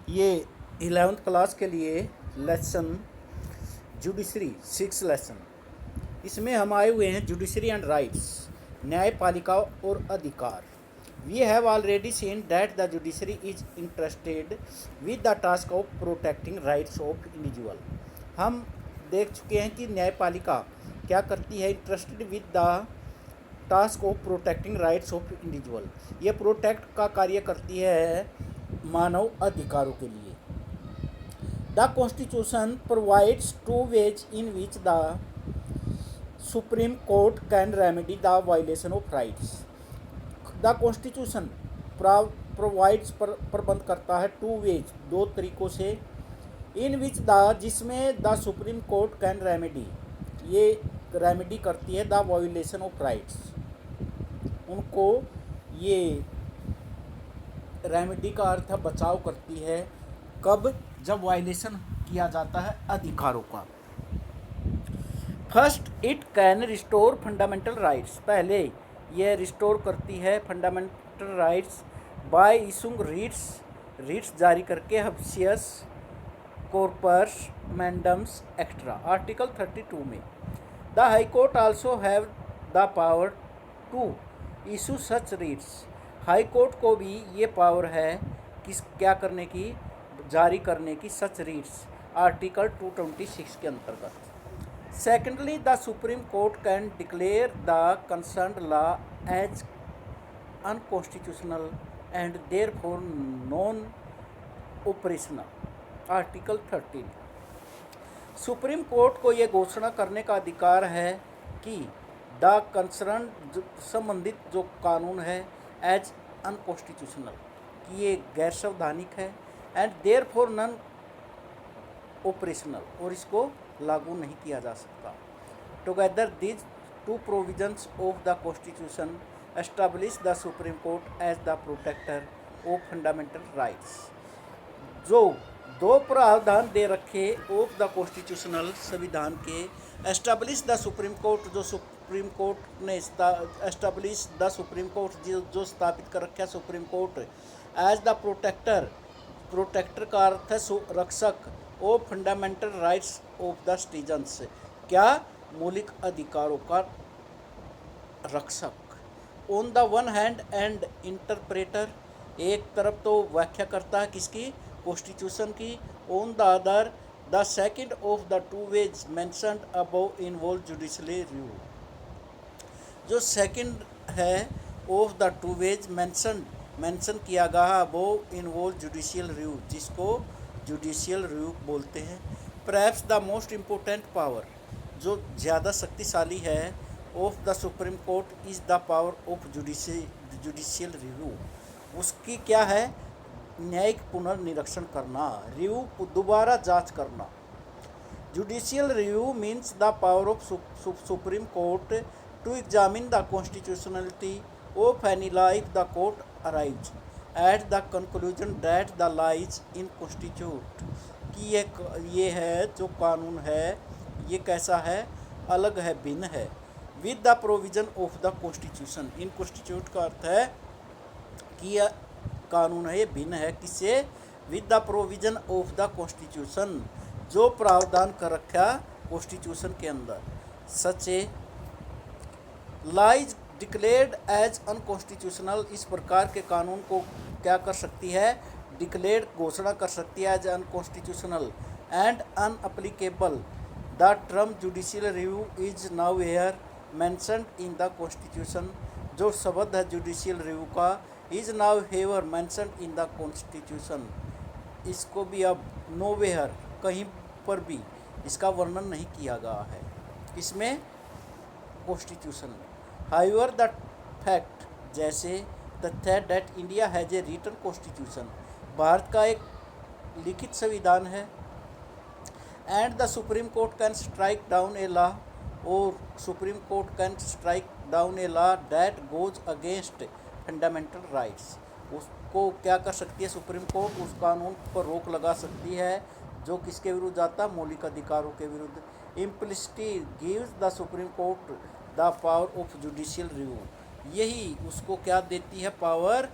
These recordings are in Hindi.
ये 11th क्लास के लिए लेसन जुडिशरी 6 लेसन। इसमें हम आए हुए हैं जुडिशरी एंड राइट्स, न्यायपालिका और अधिकार। We have already seen that the judiciary is interested with the task of protecting rights of individual. हम देख चुके हैं कि न्यायपालिका क्या करती है, interested with the task of protecting rights of individual. ये प्रोटेक्ट का कार्य करती है मानव अधिकारों के लिए। The constitution provides two ways in which the supreme court can remedy the violation of rights. The constitution provides प्रबंध करता है टू वेज, दो तरीक़ों से, इन विच द जिसमें the supreme court can remedy, ये रेमेडी करती है द वायलेशन ऑफ राइट्स, उनको ये रेमेडी का अर्थ है बचाव करती है, कब, जब वायलेशन किया जाता है अधिकारों का। First it can restore fundamental rights, पहले यह रिस्टोर करती है fundamental rights by issuing writs जारी करके, habeas corpus mandamus extra, article 32 में। The high court also have the power to issue such writs, high court को भी ये पावर है किस क्या करने की, जारी करने की, सच रिट्स, आर्टिकल 226 के अंतर्गत। Secondly the supreme court can declare the concerned law as unconstitutional and therefore non operational, article 13। Supreme court को यह घोषणा करने का अधिकार है कि द कंसर्न संबंधित जो कानून है एज अनकॉन्स्टिट्यूशनल, कि ये गैर संवैधानिक है, एंड देयरफॉर नॉन ऑपरेशनल, और इसको लागू नहीं किया जा सकता। Together these two provisions of the constitution establish the supreme court as the protector of fundamental rights. जो दो प्रावधान दे रखे ऑफ द कॉन्स्टिट्यूशनल संविधान के, एस्टैब्लिश द सुप्रीम कोर्ट, जो सुप्रीम कोर्ट ने एस्टैब्लिश द सुप्रीम कोर्ट, जो स्थापित कर रखा है supreme court, as the protector, protector का अर्थ है रक्षक, of fundamental rights of the citizens, क्या, मौलिक अधिकारों का रक्षक। On the one hand and interpreter, एक तरफ तो व्याख्या करता है किसकी, कॉन्स्टिट्यूशन की, on the other the second of the two ways mentioned above involve judiciary review. जो सेकंड है of the two ways mention किया गया अबव इन्वॉल्व जुडिशियल रिव्यू, जिसको जुडिशियल रिव्यू बोलते हैं। Perhaps the most important power, जो ज़्यादा शक्तिशाली है, of the supreme court is the power of judicial review. उसकी क्या है, न्यायिक पुनर्निरीक्षण करना, रिव्यू दोबारा जांच करना। Judicial review means the power of Supreme Court to examine the constitutionality of any law if the court arrives at the conclusion that the law is inconsistent, कि ये है जो कानून है, ये कैसा है, अलग है, भिन्न है, with the provision of the constitution. Inconsistent का अर्थ है कि यह कानून है, ये भिन्न है, किससे, with the provision of the constitution, जो प्रावधान कर रखा कॉन्स्टिट्यूशन के अंदर। Such a law is declared as unconstitutional, इस प्रकार के कानून को क्या कर सकती है, डिक्लेयर, घोषणा कर सकती है as unconstitutional and unapplicable. The term judicial review is nowhere mentioned in the constitution, जो शब्द है जुडिशियल रिव्यू का, is nowhere mentioned in the constitution, इसको भी अब नोवेयर, कहीं पर भी इसका वर्णन नहीं किया गया है इसमें, कॉन्स्टिट्यूशन में। हाउएवर द फैक्ट, जैसे तथ्य, that India has a written constitution, भारत का एक लिखित संविधान है, and the supreme court can strike down a law, और Supreme court can strike down a law that goes against fundamental rights, उसको क्या कर सकती है सुप्रीम कोर्ट, उस कानून पर रोक लगा सकती है जो किसके विरुद्ध जाता है, मौलिक अधिकारों के विरुद्ध। Implicitly gives the supreme Court the power of judicial review, यही उसको क्या देती है, पावर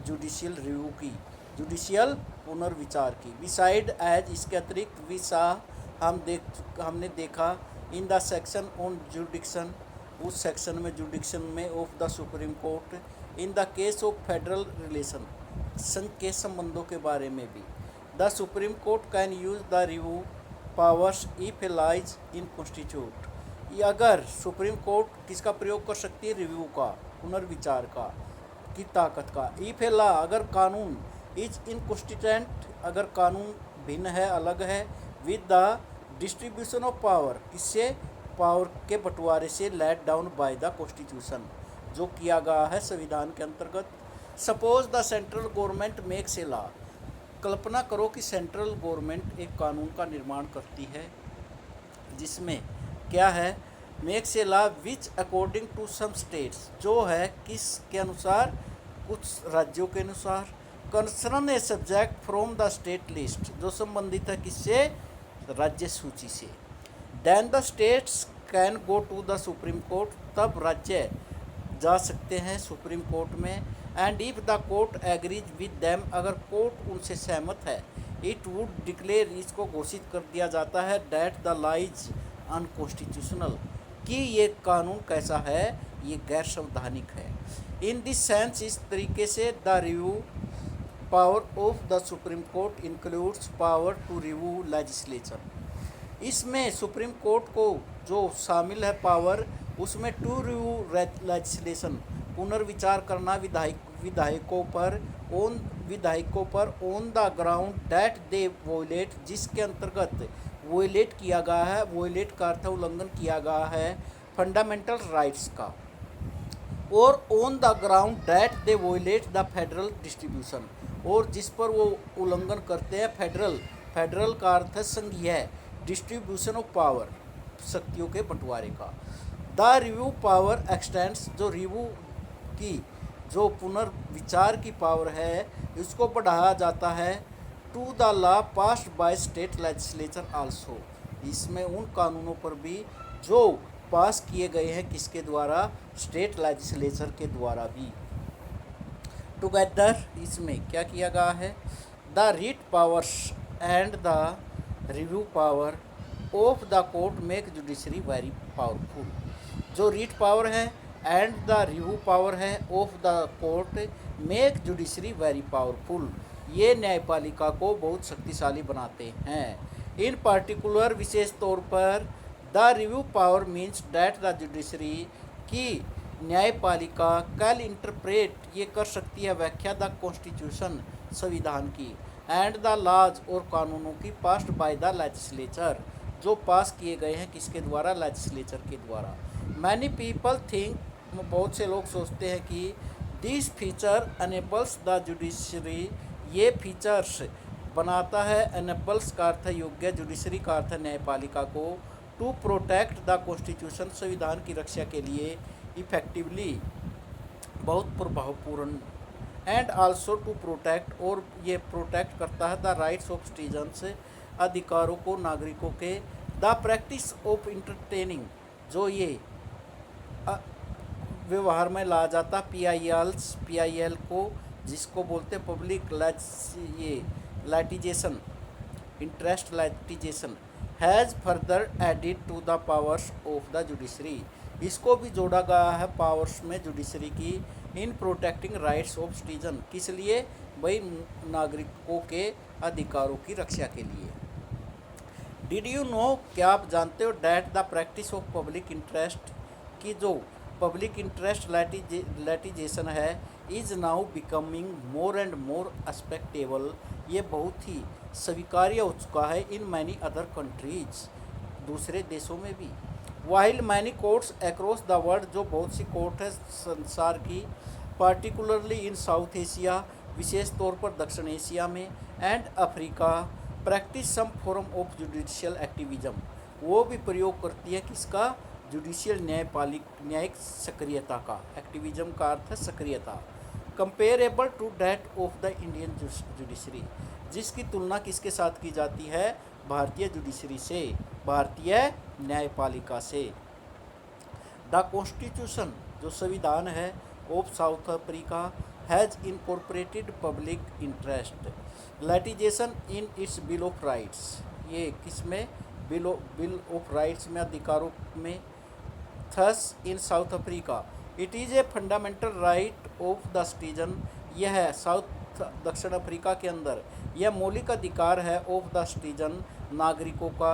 जुडिशियल रिव्यू की, जुडिशियल पुनर्विचार की। बिसाइड एज, इसके अतिरिक्त, वी सा, हमने देखा, इन द सेक्शन ऑन जुडिक्शन, उस सेक्शन में जुडिक्शन में of the supreme court, in the case of federal relation, संघ के संबंधों के बारे में भी। The supreme court can use the review powers if lies in constitute, अगर सुप्रीम कोर्ट किसका प्रयोग कर सकती है, रिव्यू का, पुनर्विचार का, की ताकत का। इफ ए लॉ, अगर कानून, इज इनकॉन्स्टिट्यूएंट, अगर कानून भिन्न है, अलग है, with the distribution of power, इससे पावर के बंटवारे से, laid down by the constitution, जो किया गया है संविधान के अंतर्गत। Suppose the central government makes a law, कल्पना करो कि सेंट्रल गवर्नमेंट एक कानून का निर्माण करती है, जिसमें क्या है, makes a law which according to some states, जो है किसके अनुसार, कुछ राज्यों के अनुसार, concern a subject from the state list, जो संबंधित है किससे, राज्य सूची से। Then the states can go to the supreme court, तब राज्य जा सकते हैं सुप्रीम कोर्ट में। And if the court agrees with them, अगर कोर्ट उनसे सहमत है, इट वुड डिक्लेयर, इसको घोषित कर दिया जाता है, that the law is unconstitutional, कि ये कानून कैसा है, ये गैर संवैधानिक है। इन दिस सेंस, इस तरीके से, the review power of the supreme court includes power to review legislature, इसमें सुप्रीम कोर्ट को जो शामिल है पावर, उसमें टू रिव्यू लेजिस्लेशन, पुनर्विचार करना विधायकों पर on the ground that they violate, जिसके अंतर्गत वोलेट किया गया है, वोलेट का अर्थ उल्लंघन किया गया है फंडामेंटल राइट्स का, और on the ground that they violate the federal distribution, और जिस पर वो उल्लंघन करते हैं फेडरल का अर्थ है संघीय, डिस्ट्रीब्यूशन ऑफ पावर, शक्तियों के बंटवारे का। द रिव्यू पावर एक्सटेंड्स, जो रिव्यू की, जो पुनर्विचार की पावर है, इसको बढ़ाया जाता है, to the law passed by state legislature also, इसमें उन कानूनों पर भी जो पास किए गए हैं किसके द्वारा, स्टेट लेजिस्लेचर के द्वारा भी। टुगेदर, इसमें क्या किया गया है, the writ powers and the review power of the court make judiciary very powerful, जो रीट पावर है एंड द रिव्यू पावर है of the court make judiciary very powerful, ये न्यायपालिका को बहुत शक्तिशाली बनाते हैं। इन पार्टिकुलर, विशेष तौर पर, the review power means that the judiciary, की न्यायपालिका कैल इंटरप्रेट, ये कर सकती है व्याख्या, द कॉन्स्टिट्यूशन, संविधान की, एंड द लॉज, और कानूनों की, पास्ड बाय द लेजिस्लेचर, जो पास किए गए हैं किसके द्वारा, लेजिस्लेचर के द्वारा। मैनी पीपल थिंक, बहुत से लोग सोचते हैं कि this feature enables the judiciary, ये फीचर्स बनाता है, अनेबल्स का अर्थ है योग्य, जुडिशरी का अर्थ है न्यायपालिका को, टू प्रोटेक्ट द कॉन्स्टिट्यूशन, संविधान की रक्षा के लिए, इफेक्टिवली, बहुत प्रभावपूर्ण, एंड आल्सो टू प्रोटेक्ट, और ये प्रोटेक्ट करता है, द राइट्स ऑफ सिटीजन्स, अधिकारों को नागरिकों के, द प्रैक्टिस ऑफ इंटरटेनिंग, जो ये व्यवहार में लाया जाता, PIL को, जिसको बोलते हैं पब्लिक ये litigation, interest litigation, has further added to the powers of the judiciary, इसको भी जोड़ा गया है पावर्स में जुडिशरी की, in protecting rights of citizen, किस लिए, भाई नागरिकों के अधिकारों की रक्षा के लिए। डिड यू नो, क्या आप जानते हो, that the practice of public interest, की जो पब्लिक इंटरेस्ट लैटिजेशन है, is now becoming more and more acceptable, ये बहुत ही स्वीकार्य हो चुका है, इन मैनी अदर कंट्रीज, दूसरे देशों में भी। While many courts across the world, जो बहुत सी कोर्ट है संसार की, पार्टिकुलरली इन साउथ एशिया, विशेष तौर पर दक्षिण एशिया में, and Africa, practice some form of judicial activism, वो भी प्रयोग करती है किसका, जुडिशियल न्यायिक सक्रियता का, एक्टिविज्म का अर्थ है सक्रियता, comparable to that of the Indian judiciary, जिसकी तुलना किसके साथ की जाती है, भारतीय जुडिशरी से, भारतीय न्यायपालिका से। द कॉन्स्टिट्यूशन, जो संविधान है, of South Africa has incorporated public interest, litigation in its bill of rights, ये किसमें, बिल ऑफ राइट्स में, अधिकारों में। Thus in South Africa it is a fundamental right of the citizen, यह है साउथ दक्षिण अफ्रीका के अंदर यह मौलिक अधिकार है ऑफ द सिटीजन, नागरिकों का,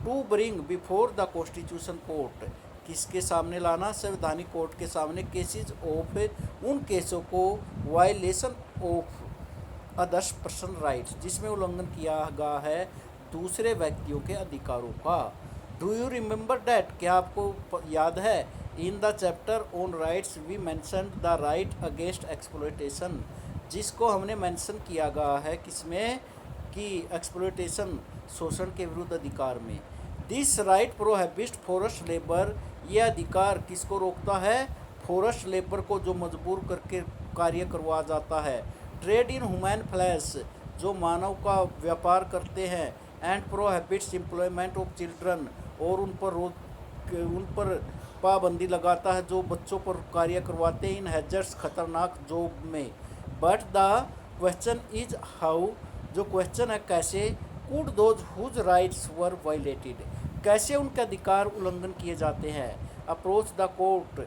to bring before the constitution court, किसके सामने लाना, संवैधानिक कोर्ट के सामने, केसेस ऑफ, उन केसों को, violation of others person rights, जिसमें उल्लंघन किया गया है दूसरे व्यक्तियों के अधिकारों का। डू यू रिमेंबर डैट, क्या आपको याद है, in the chapter on rights we mention the right against exploitation, जिसको हमने मेंशन किया गया है किसमें, कि एक्सप्लॉयटेशन, शोषण के विरुद्ध अधिकार में। This right prohibits forest labour, यह अधिकार किसको रोकता है, फॉरेस्ट लेबर को, जो मजबूर करके कार्य करवा जाता है। ट्रेड इन ह्यूमन फ्लैश, जो मानव का व्यापार करते हैं। And prohibits employment of children, और उन पर पाबंदी लगाता है जो बच्चों पर कार्य करवाते हैं इन हैजर्स, खतरनाक जॉब में। But the question is how, जो क्वेश्चन है कैसे, could those whose rights were violated, कैसे उनके अधिकार उल्लंघन किए जाते हैं। अप्रोच द कोर्ट,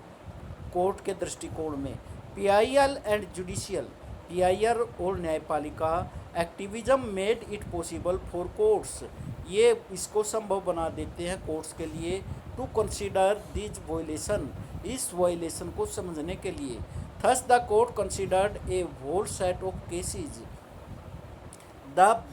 कोर्ट के दृष्टिकोण में। पीआईएल एंड जुडिशियल, पीआईआर और न्यायपालिका, activism made it possible for courts, ये इसको संभव बना देते हैं कोर्ट्स के लिए, टू कंसीडर दिस वायलेशन, इस वायलेशन को समझने के लिए। Thus the court considered a whole set of cases, the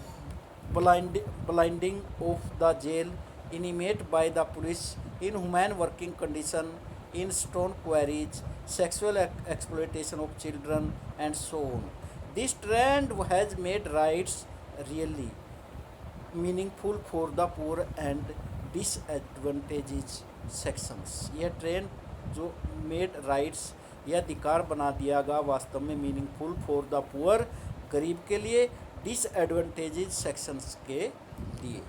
blinding of the jail inmate by the police, inhumane working condition, in stone quarries, sexual exploitation of children, and so on. This trend has made rights really meaningful for the poor and disadvantaged sections. यह ट्रेंड जो मेड राइट्स, यह अधिकार बना दिया गया वास्तव में मीनिंगफुल फॉर द पुअर, गरीब के लिए, डिसएडवांटेजेस सेक्शंस के लिए।